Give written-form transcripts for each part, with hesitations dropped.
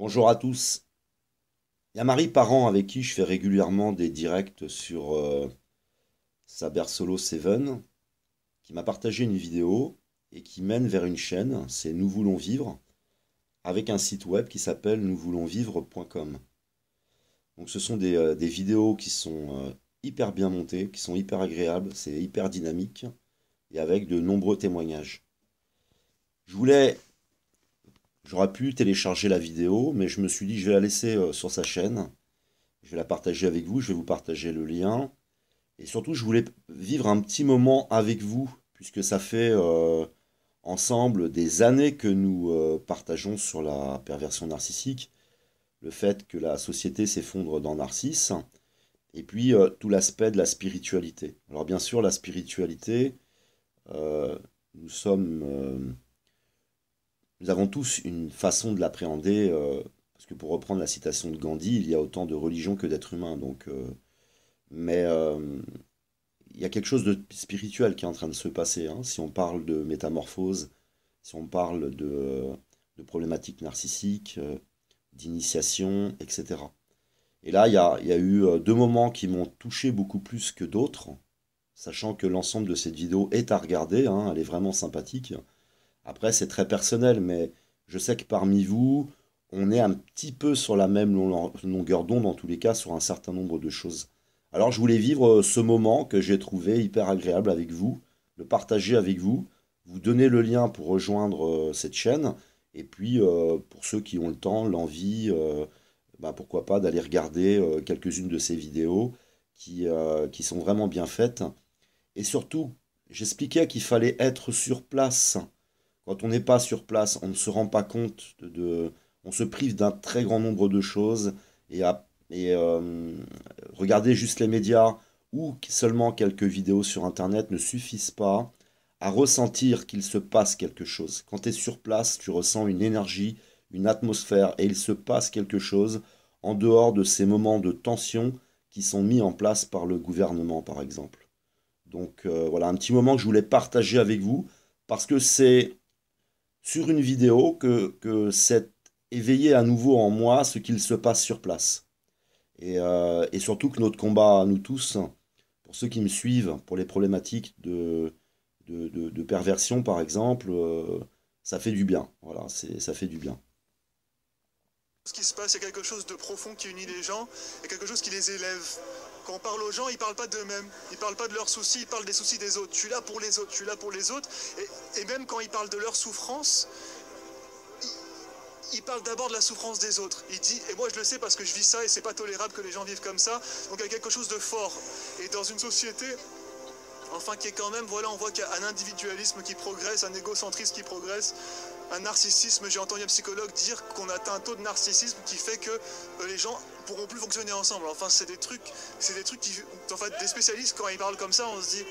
Bonjour à tous. Il y a Marie Parent avec qui je fais régulièrement des directs sur Saber Solo 7 qui m'a partagé une vidéo et qui mène vers une chaîne, c'est Nous Voulons Vivre, avec un site web qui s'appelle nousvoulonsvivre.com. Donc ce sont des vidéos qui sont hyper bien montées, qui sont hyper agréables, c'est hyper dynamique et avec de nombreux témoignages. Je voulais J'aurais pu télécharger la vidéo, mais je me suis dit je vais la laisser sur sa chaîne. Je vais la partager avec vous, je vais vous partager le lien. Et surtout, je voulais vivre un petit moment avec vous, puisque ça fait ensemble des années que nous partageons sur la perversion narcissique, le fait que la société s'effondre dans Narcisse, et puis tout l'aspect de la spiritualité. Alors bien sûr, la spiritualité, euh, nous sommes nous avons tous une façon de l'appréhender, parce que pour reprendre la citation de Gandhi, il y a autant de religions que d'êtres humains. Mais il y a quelque chose de spirituel qui est en train de se passer, hein. Si on parle de métamorphose, si on parle de problématiques narcissiques, d'initiation, etc. Et là, il y a eu deux moments qui m'ont touché beaucoup plus que d'autres, sachant que l'ensemble de cette vidéo est à regarder, hein, elle est vraiment sympathique. Après, c'est très personnel, mais je sais que parmi vous, on est un petit peu sur la même longueur d'onde, en tous les cas, sur un certain nombre de choses. Alors, je voulais vivre ce moment que j'ai trouvé hyper agréable avec vous, le partager avec vous, vous donner le lien pour rejoindre cette chaîne, et puis, pour ceux qui ont le temps, l'envie, bah, pourquoi pas d'aller regarder quelques-unes de ces vidéos qui sont vraiment bien faites. Et surtout, j'expliquais qu'il fallait être sur place. Quand on n'est pas sur place, on ne se rend pas compte on se prive d'un très grand nombre de choses et regarder juste les médias ou seulement quelques vidéos sur Internet ne suffisent pas à ressentir qu'il se passe quelque chose. Quand tu es sur place, tu ressens une énergie, une atmosphère et il se passe quelque chose en dehors de ces moments de tension qui sont mis en place par le gouvernement, par exemple. Donc voilà, un petit moment que je voulais partager avec vous parce que c'est sur une vidéo que c'est éveillé à nouveau en moi ce qu'il se passe sur place. Et surtout que notre combat à nous tous, pour ceux qui me suivent, pour les problématiques de perversion par exemple, ça fait du bien. Voilà, ça fait du bien. Ce qui se passe, il y a quelque chose de profond qui unit les gens et quelque chose qui les élève. Quand on parle aux gens, ils ne parlent pas d'eux-mêmes, ils ne parlent pas de leurs soucis, ils parlent des soucis des autres. Je suis là pour les autres, je suis là pour les autres. Et même quand ils parlent de leur souffrance, ils parlent d'abord de la souffrance des autres. Il dit, et moi je le sais parce que je vis ça et c'est pas tolérable que les gens vivent comme ça. Donc il y a quelque chose de fort. Et dans une société, enfin qui est quand même, voilà, on voit qu'il y a un individualisme qui progresse, un égocentrisme qui progresse, un narcissisme. J'ai entendu un psychologue dire qu'on atteint un taux de narcissisme qui fait que les gens pourront plus fonctionner ensemble. Enfin, c'est des trucs qui, en fait, des spécialistes quand ils parlent comme ça, on se dit,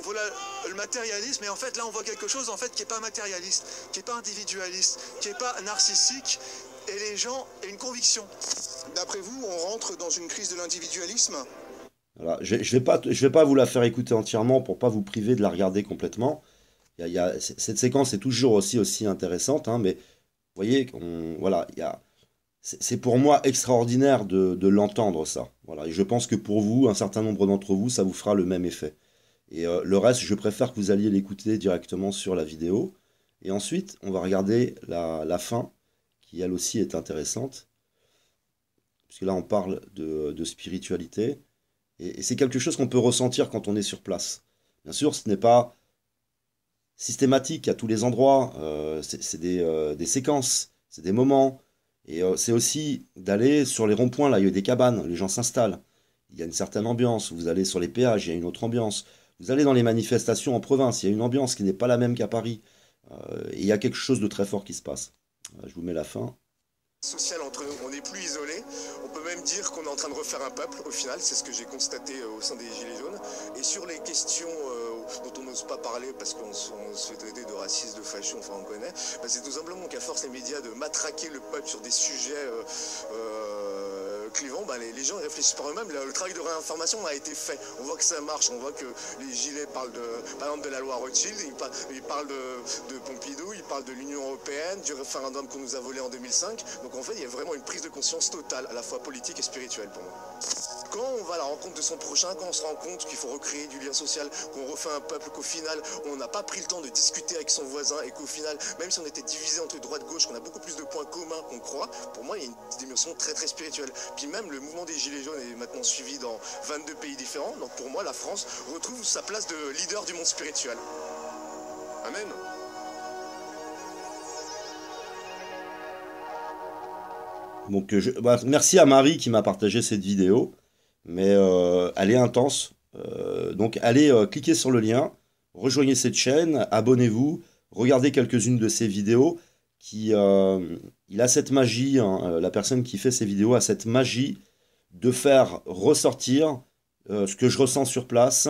voilà, le matérialisme. Et en fait, là, on voit quelque chose en fait qui est pas matérialiste, qui est pas individualiste, qui est pas narcissique. Et les gens, et une conviction. D'après vous, on rentre dans une crise de l'individualisme? Voilà. Je vais pas vous la faire écouter entièrement pour pas vous priver de la regarder complètement. Cette séquence est toujours aussi intéressante, hein, mais vous voyez, voilà, c'est pour moi extraordinaire de l'entendre ça. Voilà, et je pense que pour vous, un certain nombre d'entre vous, ça vous fera le même effet. Et le reste, je préfère que vous alliez l'écouter directement sur la vidéo. Et ensuite, on va regarder la fin, qui elle aussi est intéressante, puisque là, on parle de spiritualité. Et c'est quelque chose qu'on peut ressentir quand on est sur place. Bien sûr, ce n'est pas systématique à tous les endroits. C'est des séquences, c'est des moments. Et c'est aussi d'aller sur les ronds-points, là, il y a des cabanes, les gens s'installent. Il y a une certaine ambiance. Vous allez sur les péages, il y a une autre ambiance. Vous allez dans les manifestations en province, il y a une ambiance qui n'est pas la même qu'à Paris. Et il y a quelque chose de très fort qui se passe. Je vous mets la fin. Social entre nous, on n'est plus isolés. On peut même dire qu'on est en train de refaire un peuple au final, c'est ce que j'ai constaté au sein des Gilets jaunes. Et sur les questions dont on n'ose pas parler parce qu'on se fait traiter de raciste, de facho, enfin on connaît, bah, c'est tout simplement qu'à force les médias de matraquer le peuple sur des sujets clivant, les gens ils réfléchissent par eux-mêmes. Le travail de réinformation a été fait. On voit que ça marche. On voit que les gilets parlent par exemple de la loi Rothschild, ils parlent de Pompidou, ils parlent de l'Union européenne, du référendum qu'on nous a volé en 2005. Donc en fait, il y a vraiment une prise de conscience totale, à la fois politique et spirituelle pour moi. Quand on va à la rencontre de son prochain, quand on se rend compte qu'il faut recréer du lien social, qu'on refait un peuple, qu'au final, on n'a pas pris le temps de discuter avec son voisin et qu'au final, même si on était divisé entre droite et gauche, qu'on a beaucoup plus de points communs qu'on croit, pour moi, il y a une dimension très très spirituelle. Puis même le mouvement des Gilets jaunes est maintenant suivi dans 22 pays différents. Donc pour moi, la France retrouve sa place de leader du monde spirituel. Amen. Donc, merci à Marie qui m'a partagé cette vidéo, mais elle est intense. Donc, allez cliquer sur le lien, rejoignez cette chaîne, abonnez-vous, regardez quelques-unes de ses vidéos. Il a cette magie, hein, la personne qui fait ces vidéos a cette magie de faire ressortir ce que je ressens sur place,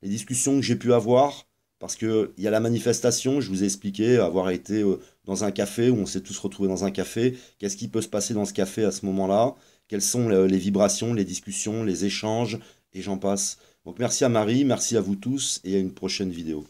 les discussions que j'ai pu avoir. Parce qu'il y a la manifestation, je vous ai expliqué, avoir été dans un café, où on s'est tous retrouvés dans un café, qu'est-ce qui peut se passer dans ce café à ce moment-là, quelles sont les vibrations, les discussions, les échanges, et j'en passe. Donc merci à Marie, merci à vous tous, et à une prochaine vidéo.